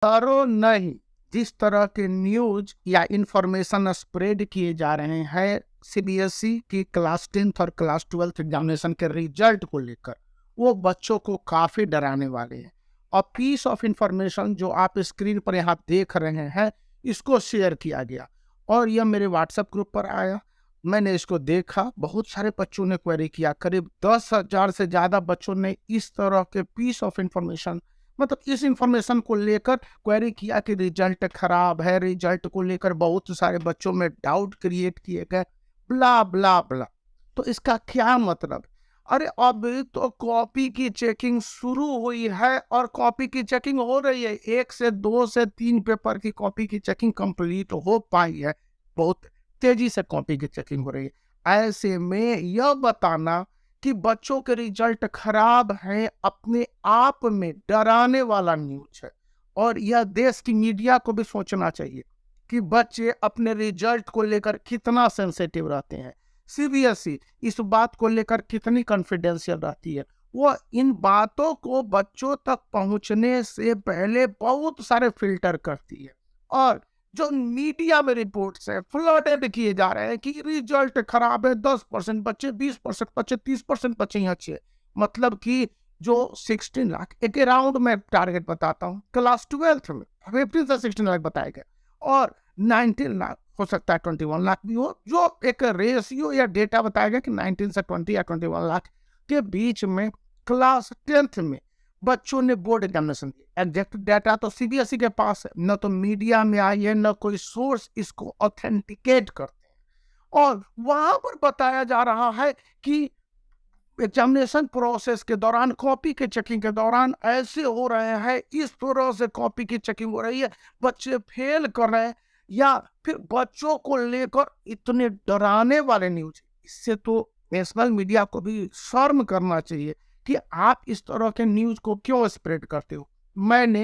करो नहीं। जिस तरह के न्यूज या इंफॉर्मेशन स्प्रेड किए जा रहे हैं सीबीएसई की क्लास 10th और क्लास 12th एग्जामिनेशन के रिजल्ट को लेकर, वो बच्चों को काफी डराने वाले हैं। और पीस ऑफ इंफॉर्मेशन जो आप स्क्रीन पर यहाँ देख रहे हैं, इसको शेयर किया गया और यह मेरे व्हाट्सएप ग्रुप पर आया। मैंने इसको देखा, बहुत सारे बच्चों ने क्वेरी किया, करीब 10,000 से ज्यादा बच्चों ने इस तरह के पीस ऑफ इंफॉर्मेशन, मतलब इस इंफॉर्मेशन को लेकर क्वेरी किया कि रिजल्ट खराब है। रिजल्ट को लेकर बहुत सारे बच्चों में डाउट क्रिएट किए गए, ब्ला ब्ला ब्ला। तो इसका क्या मतलब? अरे अब तो कॉपी की चेकिंग शुरू हुई है और कॉपी की चेकिंग हो रही है। 1 से 2 से 3 पेपर की कॉपी की चेकिंग कंप्लीट हो पाई है। बहुत तेजी से कॉपी की चेकिंग हो रही है। ऐसे में यह बताना कि बच्चों के रिजल्ट खराब हैं, अपने आप में डराने वाला न्यूज है। और यह देश की मीडिया को भी सोचना चाहिए कि बच्चे अपने रिजल्ट को लेकर कितना सेंसिटिव रहते हैं। सीबीएसई इस बात को लेकर कितनी कॉन्फिडेंशियल रहती है। वो इन बातों को बच्चों तक पहुंचने से पहले बहुत सारे फिल्टर करती है। और जो मीडिया में रिपोर्ट्स है फ्लडेड किए जा रहे हैं कि रिजल्ट खराब है, 10% बच्चे, 20% बच्चे, 30% बच्चे ही अच्छे। मतलब कि जो 16 लाख एक अराउंड में टारगेट बताता हूँ, क्लास 12th में 15 से 16 लाख बताया गया और 19 लाख हो सकता है, 21 लाख भी हो। जो एक रेशियो या डेटा बताया गया कि 19 से 20 या 21 लाख के बीच में क्लास 10th में बच्चों ने बोर्ड एग्जामिनेशन दिया। एग्जैक्ट डाटा तो सीबीएसई के पास है, न तो मीडिया में आई है, न कोई सोर्स इसको ऑथेंटिकेट करते हैं। और वहां पर बताया जा रहा है कि एग्जामिनेशन प्रोसेस के दौरान, कॉपी के चेकिंग के दौरान ऐसे हो रहे हैं, इस तरह से कॉपी की चेकिंग हो रही है, बच्चे फेल कर रहे हैं, या फिर बच्चों को लेकर इतने डराने वाले न्यूज। इससे तो नेशनल मीडिया को भी शर्म करना चाहिए कि आप इस तरह के न्यूज को क्यों स्प्रेड करते हो। मैंने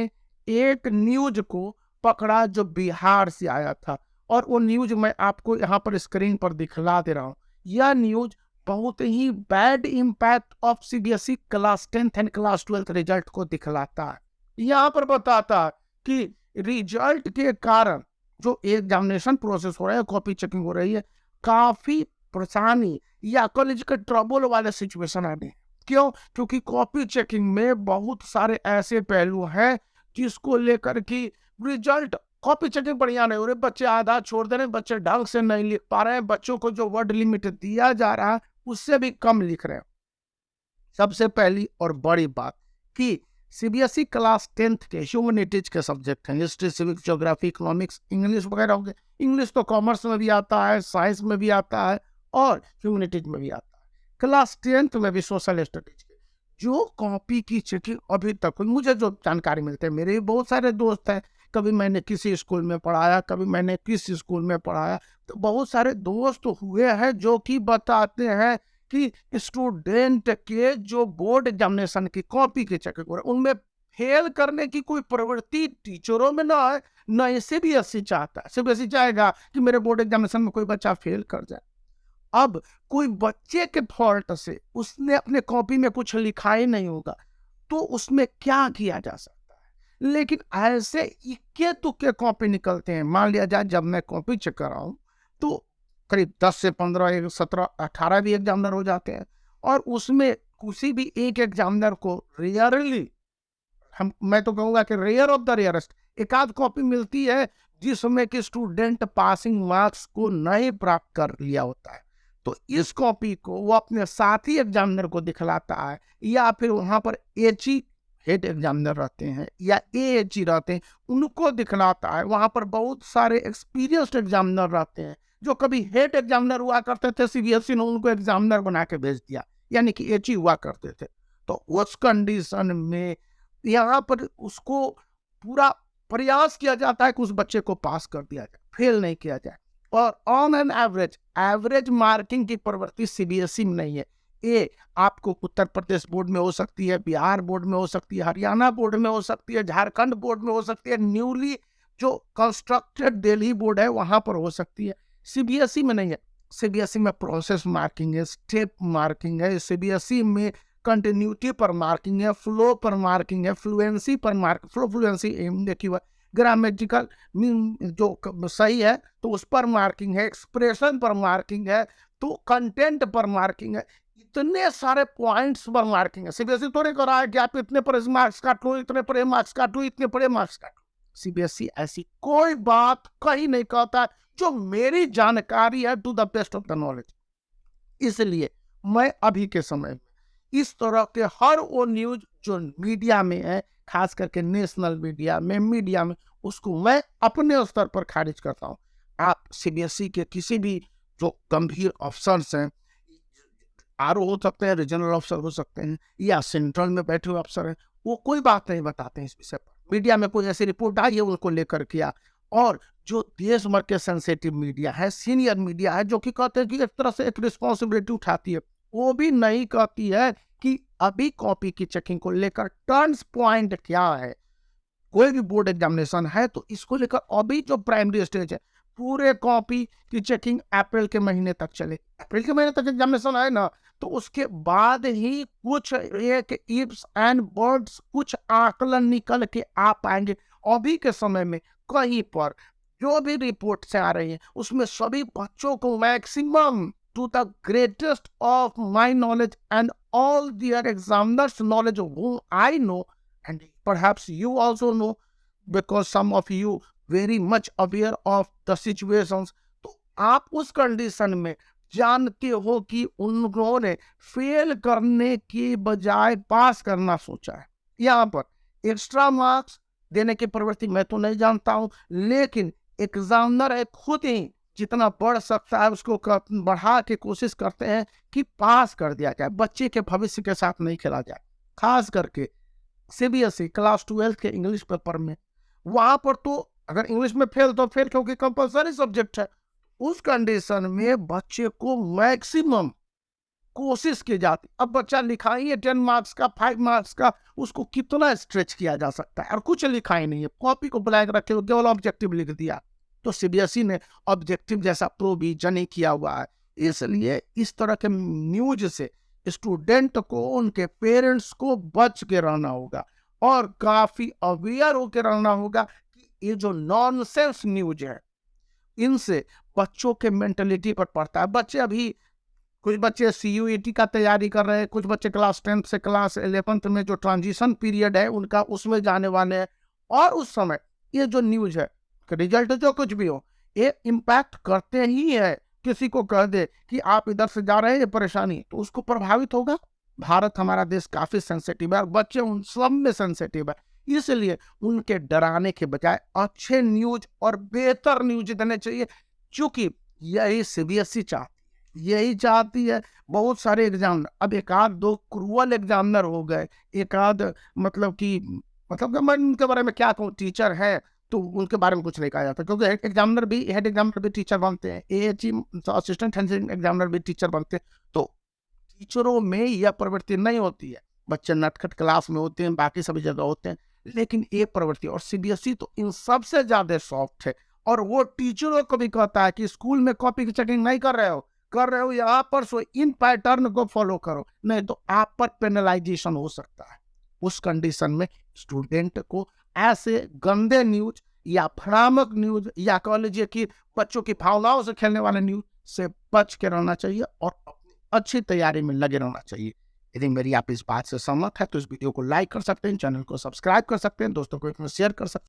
एक न्यूज को पकड़ा जो बिहार से आया था और वो न्यूज मैं आपको यहाँ पर स्क्रीन पर दिखला दे रहा हूँ। यह न्यूज बहुत ही bad impact of CBSE class 10th and class 12th result को दिखलाता है। यहाँ पर बताता है कि रिजल्ट के कारण जो एग्जामिनेशन प्रोसेस हो रहा है, कॉपी चेकिंग हो रही है, काफी परेशानी या कॉलेज के ट्रबल वाले सिचुएशन आ गए। क्यों? क्योंकि कॉपी चेकिंग में बहुत सारे ऐसे पहलू हैं जिसको लेकर कि रिजल्ट, कॉपी चेकिंग बढ़िया नहीं हो रही, बच्चे आधा छोड़ दे रहे हैं, बच्चे ढंग से नहीं लिख पा रहे हैं, बच्चों को जो वर्ड लिमिट दिया जा रहा है उससे भी कम लिख रहे हैं। सबसे पहली और बड़ी बात कि सीबीएसई क्लास 10th के ह्यूमैनिटीज के सब्जेक्ट हैं, history, civics, geography, economics, English वगैरह हो गए। इंग्लिश तो कॉमर्स में भी आता है, साइंस में भी आता है और ह्यूमैनिटीज में भी आता है। क्लास 10th में भी सोशल स्टडीज के जो कॉपी की चेकिंग अभी तक मुझे जो जानकारी मिलते हैं, मेरे भी बहुत सारे दोस्त हैं, कभी मैंने किसी स्कूल में पढ़ाया, कभी मैंने किस स्कूल में पढ़ाया, तो बहुत सारे दोस्त हुए हैं जो कि बताते हैं कि स्टूडेंट के जो बोर्ड एग्जामिनेशन की कॉपी के चेकिंग हो रहा है, उनमें फेल करने की कोई प्रवृत्ति टीचरों में ना है, न सीबीएसई चाहता है। सीबीएसई चाहेगा कि मेरे बोर्ड एग्जामिनेशन में कोई बच्चा फेल कर जाए। अब कोई बच्चे के फॉल्ट से उसने अपने कॉपी में कुछ लिखा ही नहीं होगा, तो उसमें क्या किया जा सकता है? लेकिन ऐसे इक्के तुक्के कॉपी निकलते हैं। मान लिया जाए जब मैं कॉपी चेक कर रहा हूँ तो करीब 10 से 15, 17, 18 भी एग्जामिनर हो जाते हैं और उसमें किसी भी एक एग्जामिनर को रेयरली, मैं तो कहूँगा कि रेयर ऑफ द रेयरेस्ट, एक आध कॉपी मिलती है जिसमें कि स्टूडेंट पासिंग मार्क्स को नहीं प्राप्त कर लिया होता है। तो इस कॉपी को वो अपने साथी एग्जामिनर को दिखलाता है, या फिर वहाँ पर एचई हेड एग्जामिनर रहते हैं या एएचई रहते हैं, उनको दिखलाता है। वहाँ पर बहुत सारे एक्सपीरियंस्ड एग्जामिनर रहते हैं जो कभी हेड एग्जामिनर हुआ करते थे, सीबीएसई ने उनको एग्जामिनर बना के भेज दिया, यानी कि एचई हुआ करते थे। तो उस कंडीशन में यहाँ पर उसको पूरा प्रयास किया जाता है कि उस बच्चे को पास कर दिया जाए, फेल नहीं किया जाए। और ऑन एन एवरेज मार्किंग की प्रवृत्ति सीबीएसई में नहीं है। ये आपको उत्तर प्रदेश बोर्ड में हो सकती है, बिहार बोर्ड में हो सकती है, हरियाणा बोर्ड में हो सकती है, झारखंड बोर्ड में हो सकती है, न्यूली जो कंस्ट्रक्टेड दिल्ली बोर्ड है वहां पर हो सकती है। सीबीएसई में नहीं है। सीबीएसई में प्रोसेस मार्किंग है, स्टेप मार्किंग है। सीबीएसई में कंटिन्यूटी पर मार्किंग है, फ्लो पर मार्किंग है, फ्लुएंसी पर मार्क, फ्लुएंसी देखिए, ग्रामेटिकल जो सही है तो उस पर मार्किंग है, एक्सप्रेशन पर मार्किंग है, तो कंटेंट पर मार्किंग है, इतने सारे पॉइंट्स पर मार्किंग है। सीबीएसई थोड़े कर रहा है कि आप इतने पर मार्क्स काट लो, इतने पर मार्क्स काट लो, इतने पर मार्क्स काट लो। सीबीएसई ऐसी कोई बात कहीं नहीं कहता जो मेरी जानकारी है to the best of the knowledge. इसलिए मैं अभी के समय में इस तरह के हर वो न्यूज जो मीडिया में है, खास करके नेशनल मीडिया में उसको मैं अपने स्तर पर खारिज करता हूँ। आप सीबीएसई के किसी भी जो गंभीर अफसर्स हैं, आरओ हो सकते हैं, रीजनल अफसर हो सकते हैं, या सेंट्रल में बैठे हुए अफसर हैं, वो कोई बात नहीं बताते हैं इस विषय पर। मीडिया में कोई ऐसी रिपोर्ट आई है उनको लेकर किया, और जो देश भर के सेंसिटिव मीडिया है, सीनियर मीडिया है, जो कि कहते हैं कि एक तरह से एक रिस्पॉन्सिबिलिटी उठाती है, वो भी नहीं कहती है कि अभी कॉपी की चेकिंग को लेकर टर्न्स पॉइंट क्या है। कोई भी बोर्ड एग्जामिनेशन है तो इसको लेकर अभी जो प्राइमरी स्टेज है, पूरे कॉपी की चेकिंग अप्रैल के महीने तक चले। अप्रैल के महीने तक एग्जामिनेशन है ना, तो उसके बाद ही कुछ एक इफ्स एंड बर्ड्स, कुछ आकलन निकल के आ पाएंगे। अभी के समय में कहीं पर जो भी रिपोर्ट से आ रही है उसमें सभी बच्चों को maximum to the greatest of my knowledge and all their examiners knowledge of whom I know, and perhaps you also know, because some of you very much aware of the situations। तो आप उस condition में जानते हो कि उन्होंने fail करने के बजाय पास करना सोचा है। यहाँ पर एक्स्ट्रा मार्क्स देने की प्रवृत्ति मैं तो नहीं जानता हूँ, लेकिन एग्जामिनर है खुद ही जितना बढ़ सकता है उसको बढ़ा के कोशिश करते हैं कि पास कर दिया जाए, बच्चे के भविष्य के साथ नहीं खेला जाए। खास करके सीबीएसई क्लास 12 के इंग्लिश पेपर में, वहां पर तो अगर इंग्लिश में फेल तो फेल, क्योंकि कंपलसरी सब्जेक्ट है। उस कंडीशन में बच्चे को मैक्सिमम कोशिश की जाती। अब बच्चा लिखा ही है 10 मार्क्स का, 5 मार्क्स का, उसको कितना स्ट्रेच किया जा सकता है, और कुछ लिखा ही नहीं है, कॉपी को ब्लैक रखे, केवल ऑब्जेक्टिव लिख दिया। तो सीबीएसई ने ऑब्जेक्टिव जैसा प्रोविजन नहीं किया हुआ है। इसलिए इस तरह के न्यूज से स्टूडेंट को, उनके पेरेंट्स को बच के रहना होगा, और काफी अवेयर होकर रहना होगा कि ये जो नॉनसेंस न्यूज है इनसे बच्चों के मेंटलिटी पर पड़ता है। बच्चे अभी, कुछ बच्चे सीयूईटी का तैयारी कर रहे हैं, कुछ बच्चे क्लास 10 से क्लास 11 में जो ट्रांजिशन पीरियड है उनका, उसमें जाने वाले हैं, और उस समय ये जो न्यूज है, रिजल्ट जो कुछ भी हो, ये इम्पैक्ट करते ही है। किसी को कह दे कि आप इधर से जा रहे हैं, ये परेशानी, तो उसको प्रभावित होगा। भारत हमारा देश काफी सेंसिटिव है, और बच्चे उन सब में सेंसिटिव है। इसलिए उनके डराने के बजाय अच्छे न्यूज और बेहतर न्यूज देने चाहिए, क्योंकि यही सीबीएसई चाहती है। बहुत सारे एग्जामिनर, अब एक आध दो क्रूअल एग्जामिनर हो गए, एक आध मतलब मैं उनके बारे में क्या कहूँ, टीचर है तो उनके बारे में कुछ नहीं कहा जाता, क्योंकि हेड एग्जामिनर भी टीचर बनते हैं, एएचई असिस्टेंट एग्जामिनर भी टीचर बनते हैं। तो टीचरों में यह प्रवृत्ति नहीं होती है, बच्चे नटखट क्लास में होते हैं, बाकी सभी जगह होते हैं, लेकिन ये प्रवृत्ति, और सीबीएसई तो इन सबसे ज्यादा सॉफ्ट है, और वो टीचरों को भी कहता है कि स्कूल में कॉपी की चेकिंग नहीं कर रहे हो यहाँ पर, सो इन पैटर्न को फॉलो करो, नहीं तो आप पर पेनलाइजेशन हो सकता है। उस कंडीशन में स्टूडेंट को ऐसे गंदे न्यूज या भ्रामक न्यूज, या कह लीजिए कि बच्चों की भावनाओं से खेलने वाले न्यूज से बच के रहना चाहिए, और अच्छी तैयारी में लगे रहना चाहिए। यदि मेरी आप इस बात से सहमत है तो इस वीडियो को लाइक कर सकते हैं, चैनल को सब्सक्राइब कर सकते हैं, दोस्तों को इसमें शेयर कर सकते हैं।